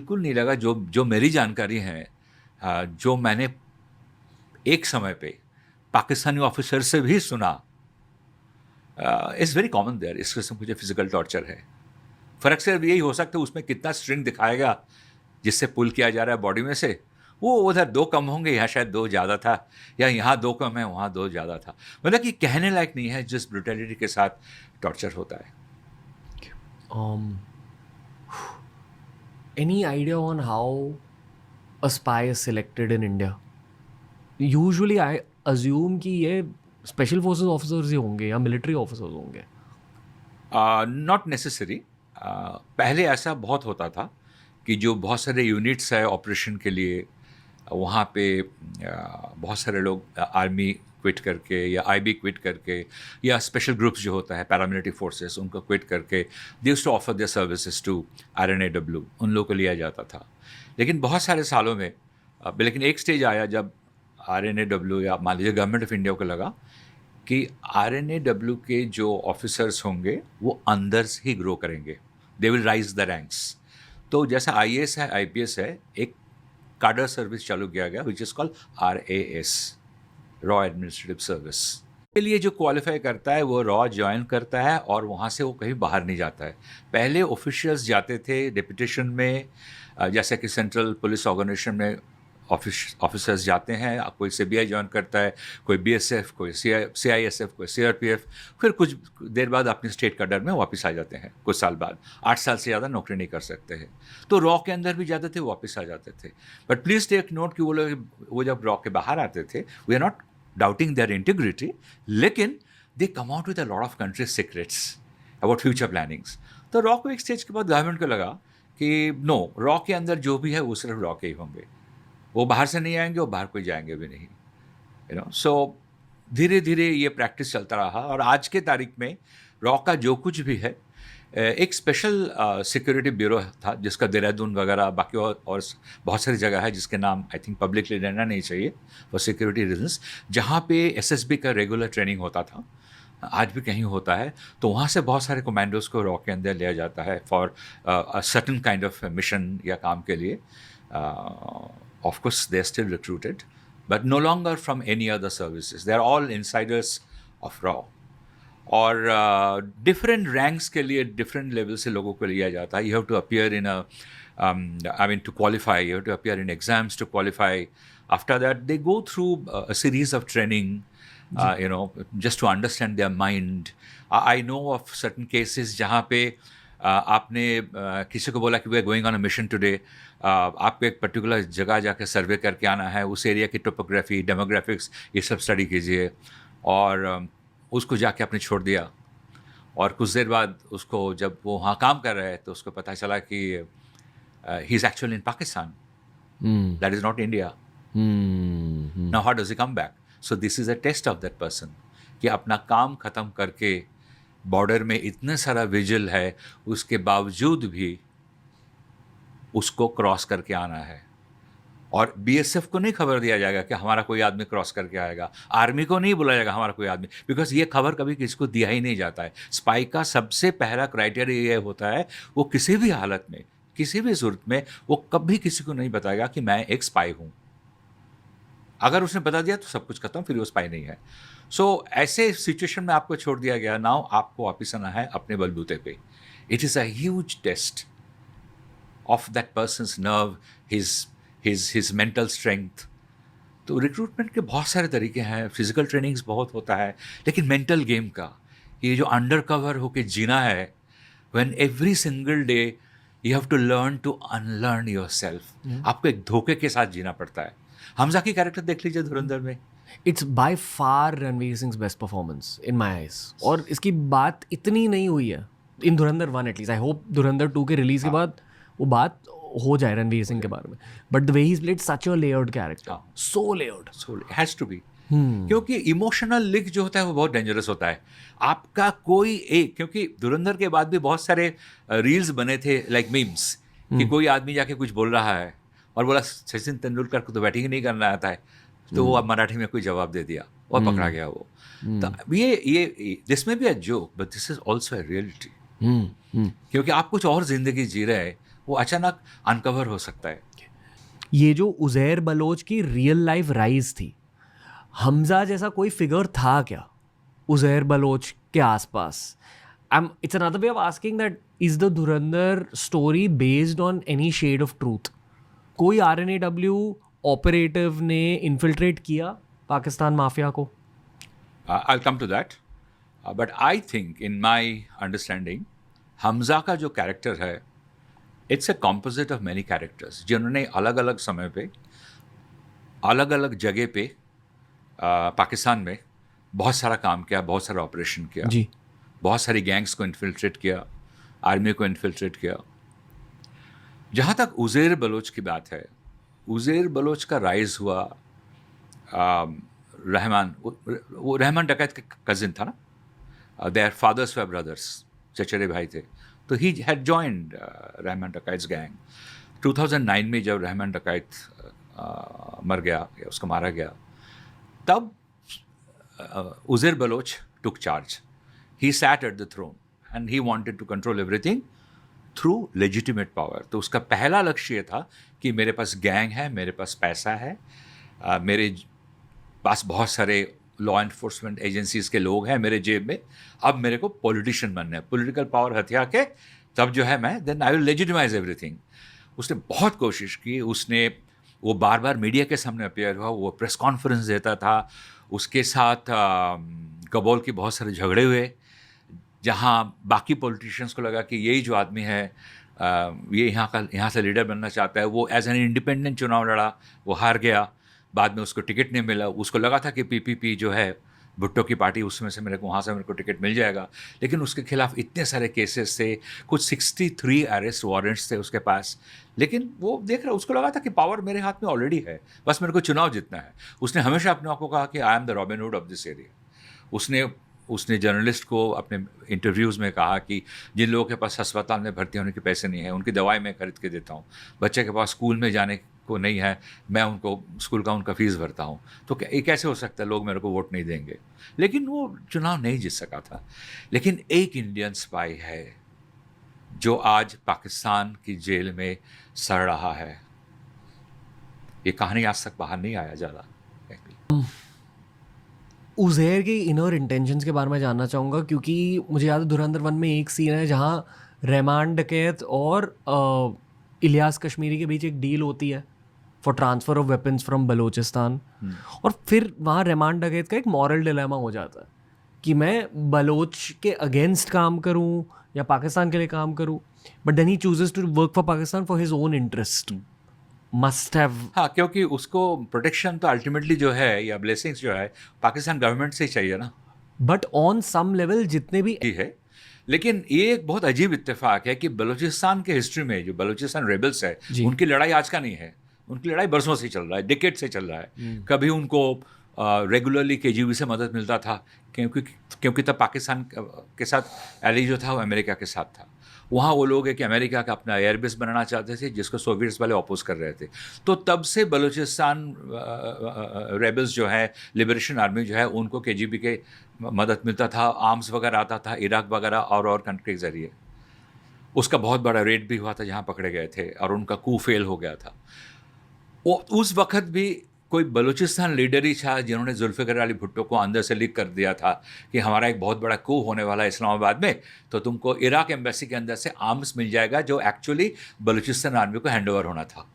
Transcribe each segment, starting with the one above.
बिल्कुल नहीं लगा। जो जो मेरी जानकारी है, जो मैंने एक समय पे पाकिस्तानी ऑफिसर से भी सुना, इज़ वेरी कॉमन देयर। इस किस्म की जो फिजिकल टॉर्चर है, फ़र्क सिर्फ यही हो सकता है उसमें कितना स्ट्रिंग दिखाएगा जिससे पुल किया जा रहा है बॉडी में से। वो उधर 2 कम होंगे, यहाँ शायद 2 ज़्यादा था, या यहाँ 2 कम है, वहाँ 2 ज़्यादा था। मतलब कि कहने लायक नहीं है जिस ब्रुटैलिटी के साथ टॉर्चर होता है। Um, any idea on how a spy is selected in India? Usually I assume कि ये स्पेशल फोर्सेस ऑफिसर्स ही होंगे या मिलिट्री ऑफिसर्स होंगे. Not necessary. पहले ऐसा बहुत होता था कि जो बहुत सारे यूनिट्स है ऑपरेशन के लिए, वहाँ पे बहुत सारे लोग आर्मी क्विट करके या आईबी क्विट करके, या स्पेशल ग्रुप्स जो होता है पैरामिलिट्री फोर्सेस, उनको क्विट करके they used to offer their services to RNAW, उन लोगों को लिया जाता था। लेकिन बहुत सारे सालों में लेकिन एक स्टेज आया जब आरएनएडब्ल्यू या मान लीजिए गवर्नमेंट ऑफ इंडिया को लगा कि आरएनएडब्ल्यू के जो ऑफिसर्स होंगे वो अंदर से ही ग्रो करेंगे, they will rise the ranks. तो जैसा आईएएस है, आईपीएस है, एक काडर सर्विस चालू किया गया which is called RAS, raw administrative service. के लिए जो क्वालिफाई करता है वो रॉ ज्वाइन करता है और वहाँ से वो कहीं बाहर नहीं जाता है। पहले ऑफिशियल्स जाते थे डिप्यूटेशन में, जैसे कि सेंट्रल पुलिस ऑर्गेनाइजेशन में ऑफिसर्स जाते हैं, कोई सीबीआई ज्वाइन करता है, कोई बीएसएफ, कोई सीआईएसएफ, कोई सीआरपीएफ, फिर कुछ देर बाद अपने स्टेट कैडर में वापस आ जाते हैं। कुछ साल बाद 8 साल से ज़्यादा नौकरी नहीं कर सकते हैं, तो रॉ के अंदर भी जाते थे, वापस आ जाते थे। बट प्लीज़ टेक नोट कि वो लोग, वो जब रॉ के बाहर आते थे, we are not doubting their integrity, लेकिन they come out with a lot of country secrets about future plannings. तो रॉ को एक स्टेज के बाद गवर्नमेंट को लगा कि नो, रॉ के अंदर जो भी है वो सिर्फ रॉ के ही होंगे, वो बाहर से नहीं आएंगे और बाहर कोई जाएंगे भी नहीं, सो धीरे धीरे ये प्रैक्टिस चलता रहा। और आज के तारीख में रॉ का जो कुछ भी है, एक स्पेशल सिक्योरिटी ब्यूरो था जिसका देहरादून वगैरह बाकी और बहुत सारी जगह है जिसके नाम आई थिंक पब्लिकली लेना नहीं चाहिए फॉर सिक्योरिटी रीजंस, जहाँ पे एसएसबी का रेगुलर ट्रेनिंग होता था, आज भी कहीं होता है। तो वहाँ से बहुत सारे कमांडोज को रॉ के अंदर लिया जाता है for a certain kind of mission या काम के लिए। Of course, they're still recruited, but no longer from any other services. They're all insiders of RAW. और डिफरेंट रैंक्स के लिए डिफरेंट लेवल से लोगों को लिया जाता है। You have to appear in I mean to qualify, you have to appear in exams to qualify. After that they go through a series of training, just to understand their mind. I know of certain cases जहाँ पे आपने किसी को बोला कि we are going on a mission today, आपको एक particular जगह जाके सर्वे करके आना है, उस एरिया की टोपोग्राफी, डेमोग्राफिक्स, ये सब स्टडी कीजिए, और उसको जाके आपने छोड़ दिया। और कुछ देर बाद उसको, जब वो वहाँ काम कर रहे हैं, तो उसको पता चला कि he is actually in Pakistan, that is not India. Now how does he come back? So this is a test of that person कि अपना काम ख़त्म करके बॉर्डर में इतने सारा विजिल है, उसके बावजूद भी उसको क्रॉस करके आना है। और बीएसएफ को नहीं खबर दिया जाएगा कि हमारा कोई आदमी क्रॉस करके आएगा, आर्मी को नहीं बोला जाएगा हमारा कोई आदमी, बिकॉज ये खबर कभी किसी को दिया ही नहीं जाता है। स्पाई का सबसे पहला क्राइटेरिया ये होता है, वो किसी भी हालत में, किसी भी सूरत में, वो कभी किसी को नहीं बताएगा कि मैं एक स्पाई हूँ। अगर उसने बता दिया तो सब कुछ खत्म, फिर वो स्पाई नहीं है। सो ऐसे सिचुएशन में आपको छोड़ दिया गया, नाउ आपको वापिस आना है अपने बलबूते पे। It is a huge test of that person's nerve, his mental strength. तो रिक्रूटमेंट के बहुत सारे तरीके हैं, फिजिकल ट्रेनिंग्स बहुत होता है, लेकिन मेंटल गेम का ये जो अंडर कवर होके जीना है, when every single day you have to learn to unlearn yourself. आपको एक धोखे के साथ जीना पड़ता है। हमजा की कैरेक्टर देख लीजिए धुरंधर में, it's by far Ranveer Singh best performance in my eyes, और इसकी बात इतनी नहीं हुई है इन धुरंधर 1 एटलीस्ट। आई होप धुरंधर 2 के रिलीज के बाद वो बात हो जाए रणवीर सिंह के बारे में, but the way he played such a layered character, so layered, so has to be. क्योंकि इमोशनल लिंक जो होता है वो बहुत डेंजरस होता है। आपका कोई एक, क्योंकि धुरंधर के बाद भी बहुत सारे रील्स बने थे लाइक मीम्स, कि कोई आदमी जाके कुछ बोल रहा है और बोला सचिन तेंदुलकर को तो बैटिंग नहीं करना आता है, तो वो अब मराठी में कोई जवाब दे दिया और पकड़ा गया वो। तो ये दिस में भी a joke, but this is also a reality. क्योंकि आप कुछ और जिंदगी जी रहे हैं, वो अचानक अनकवर हो सकता है। ये जो उज़ैर बलोच की रियल लाइफ राइज थी, हमजा जैसा कोई फिगर था क्या उज़ैर बलोच के आसपास? It's another way of asking that is the Dhurandhar story based on any shade of truth? कोई RNAW ऑपरेटिव ने इन्फिल्ट्रेट किया पाकिस्तान माफिया को? I'll come to that. But I think, in my understanding, Hamza का जो character है, it's a composite of many characters जिन्होंने अलग अलग समय पे अलग अलग जगह पे पाकिस्तान में बहुत सारा काम किया, बहुत सारा ऑपरेशन किया जी, बहुत सारी गैंग्स को इन्फिल्ट्रेट किया, आर्मी को इन्फिल्ट्रेट किया। जहाँ तक उज़ैर बलोच की बात है, उज़ैर बलोच का राइज हुआ रहमान, वो रहमान डकैत का कजिन था ना, देयर फादर्स वर ब्रदर्स, चचेरे भाई थे। तो he had joined Rehman Dakait's gang. 2009 में जब रहमान डकैत मर गया या उसको मारा गया, तब Uzair Baloch took charge. He sat at the throne and he wanted to control everything through legitimate power. तो उसका पहला लक्ष्य ये था कि मेरे पास गैंग है, मेरे पास पैसा है, मेरे पास बहुत सारे लॉ एनफोर्समेंट एजेंसीज के लोग हैं मेरे जेब में, अब मेरे को पॉलिटिशियन बनना है, पॉलिटिकल पावर हथिया के तब जो है मैं then I will legitimise everything. उसने बहुत कोशिश की, उसने वो बार बार मीडिया के सामने अपेयर हुआ, वो प्रेस कॉन्फ्रेंस देता था, उसके साथ कबोल के बहुत सारे झगड़े हुए, जहाँ बाकी पॉलिटिशियंस को लगा कि यही जो आदमी है ये यहाँ से लीडर बनना चाहता है। वो एज एन इंडिपेंडेंट चुनाव लड़ा, वो हार गया, बाद में उसको टिकट नहीं मिला। उसको लगा था कि पीपीपी जो है भुट्टो की पार्टी, उसमें से वहाँ से मेरे को टिकट मिल जाएगा, लेकिन उसके खिलाफ इतने सारे केसेस थे, कुछ 63 अरेस्ट वारंट्स थे उसके पास। लेकिन वो देख रहा, उसको लगा था कि पावर मेरे हाथ में ऑलरेडी है, बस मेरे को चुनाव जीतना है। उसने हमेशा अपने आप को कहा कि I am the robin hood of this area. उसने जर्नलिस्ट को अपने इंटरव्यूज़ में कहा कि जिन लोगों के पास अस्पताल में भर्ती होने के पैसे नहीं है, उनकी दवाई मैं खरीद के देता हूँ, बच्चे के पास स्कूल में जाने को नहीं है, मैं उनको स्कूल का उनका फीस भरता हूँ। तो ये कैसे हो सकता है, लोग मेरे को वोट नहीं देंगे? लेकिन वो चुनाव नहीं जीत सका था। लेकिन एक इंडियन स्पाई है जो आज पाकिस्तान की जेल में सड़ रहा है। ये कहानी आज तक बाहर नहीं आया ज़्यादा। उज़ैर के इनर इंटेंशंस के बारे में जानना चाहूँगा, क्योंकि मुझे याद है धुरंधर 1 में एक सीन है जहाँ रहमान डकैत और इलियास कश्मीरी के बीच एक डील होती है for transfer of weapons from Balochistan. और फिर वहाँ रहमान डकैत का एक मॉरल डिलेमा हो जाता है कि मैं बलोच के अगेंस्ट काम करूँ या पाकिस्तान के लिए काम करूँ, but then he chooses to work for Pakistan for his own interest. Must have, हाँ, क्योंकि उसको प्रोटेक्शन तो अल्टीमेटली जो है या ब्लेसिंग्स जो है पाकिस्तान गवर्नमेंट से ही चाहिए ना। बट ऑन सम लेवल जितने भी ही है। लेकिन ये एक बहुत अजीब इत्तेफाक है कि बलूचिस्तान के हिस्ट्री में जो बलूचिस्तान रेबल्स है, उनकी लड़ाई आज का नहीं है, उनकी लड़ाई बरसों से चल रहा है, डिकेड से चल रहा है। कभी उनको रेगुलरली केजीबी से मदद मिलता था, क्योंकि तब पाकिस्तान के साथ एली जो था वो अमेरिका के साथ था। वहाँ वो लोग है कि अमेरिका का अपना एयरबेस बनाना चाहते थे, जिसको सोवियट्स वाले अपोज कर रहे थे। तो तब से बलूचिस्तान रेबल्स जो है, लिबरेशन आर्मी जो है, उनको केजीबी के मदद मिलता था, आर्म्स वगैरह आता था इराक वगैरह और कंट्री के ज़रिए। उसका बहुत बड़ा रेड भी हुआ था जहाँ पकड़े गए थे और उनका कू फेल हो गया था। उस वक्त भी कोई बलूचिस्तान लीडर ही था जिन्होंने जुल्फ़िकार अली भुट्टो को अंदर से लीक कर दिया था कि हमारा एक बहुत बड़ा कू होने वाला है इस्लामाबाद में, तो तुमको इराक एम्बेसी के अंदर से आर्म्स मिल जाएगा, जो एक्चुअली बलूचिस्तान आर्मी को हैंड ओवर होना था।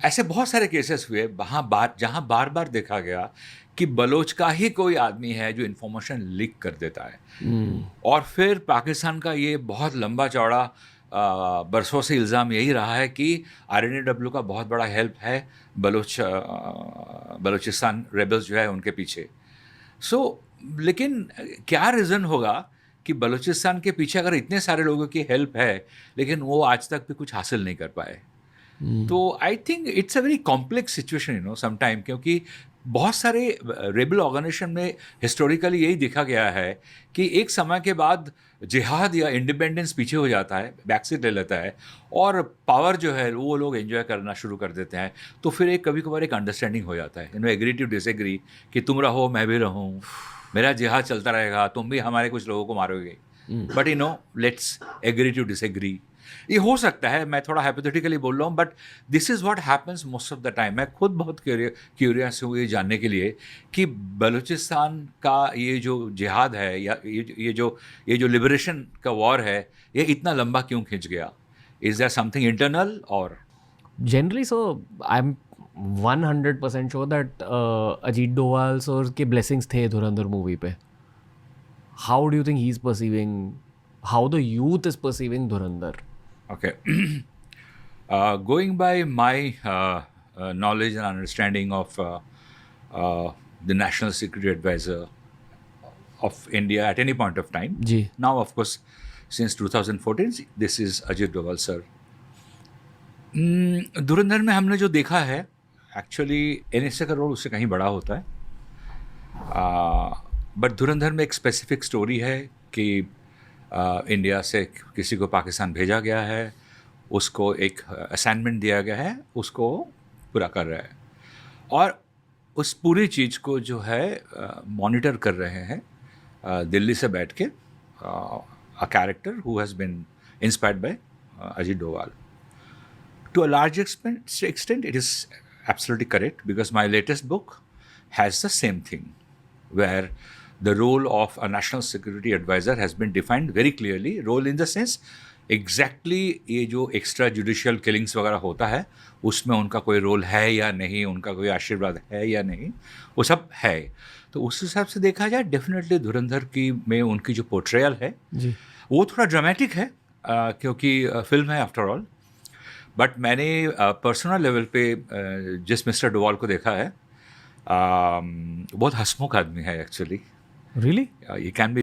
ऐसे बहुत सारे केसेस हुए जहाँ बार बार देखा गया कि बलोच का ही कोई आदमी है जो इन्फॉर्मेशन लीक कर देता है। और फिर पाकिस्तान का ये बहुत लंबा चौड़ा बरसों से इल्ज़ाम यही रहा है कि RNAW का बहुत बड़ा हेल्प है बलूचिस्तान रेबल्स जो है उनके पीछे। लेकिन क्या रीज़न होगा कि बलूचिस्तान के पीछे अगर इतने सारे लोगों की हेल्प है, लेकिन वो आज तक भी कुछ हासिल नहीं कर पाए? तो I think it's a very complex situation sometime, क्योंकि बहुत सारे रेबल ऑर्गेनाइजेशन में हिस्टोरिकली यही देखा गया है कि एक समय के बाद जिहाद या इंडिपेंडेंस पीछे हो जाता है, बैकसीट ले लेता है, और पावर जो है वो लोग एंजॉय करना शुरू कर देते हैं। तो फिर कभी कभार एक अंडरस्टैंडिंग हो जाता है, एग्री टू डिसएग्री, कि तुम रहो मैं भी रहूँ, मेरा जिहाद चलता रहेगा, तुम भी हमारे कुछ लोगों को मारोगे, but let's agree to disagree. ये हो सकता है, मैं थोड़ा हाइपोथेटिकली बोल रहा हूँ, but this is what happens most of the time. मैं खुद बहुत क्यूरियस हूँ ये जानने के लिए कि बलूचिस्तान का ये जो जिहाद है या ये जो लिबरेशन का वॉर है, ये इतना लंबा क्यों खिंच गया? इज़ देयर समथिंग इंटरनल और Generally, so I'm 100% sure that Ajit Doval sir के blessings थे धुरंधर मूवी पे. How do you think he's perceiving, how the youth is perceiving Dhurandhar? okay. Going by my knowledge and understanding of the National Security Advisor of India at any point of time. Ji. Now, of course, since 2014, this is Ajit Doval sir. धुरंधर में हमने जो देखा है, actually NSA का role उससे कहीं बड़ा होता है. बट धुरंधर में एक स्पेसिफिक स्टोरी है कि इंडिया से किसी को पाकिस्तान भेजा गया है, उसको एक असाइनमेंट दिया गया है, उसको पूरा कर रहा है, और उस पूरी चीज़ को जो है मॉनिटर कर रहे हैं दिल्ली से बैठ के a character who has been inspired by Ajit Doval. To a large extent, it is absolutely correct, because my latest book has the same thing, where the role of a national security advisor has been defined very clearly. Role in the sense, exactly ये जो extra judicial killings वगैरह होता है, उसमें उनका कोई role है या नहीं, उनका कोई आशीर्वाद है या नहीं, वो सब है. तो उस हिसाब से देखा जाए, डेफिनेटली धुरंधर की में उनकी जो पोर्ट्रेयल है जी. वो थोड़ा ड्रामेटिक है, क्योंकि फिल्म है आफ्टर ऑल. बट मैंने पर्सनल लेवल पे जिस मिस्टर डोभाल को देखा है, बहुत हंसमुख आदमी है एक्चुअली. Really? ये कैन बी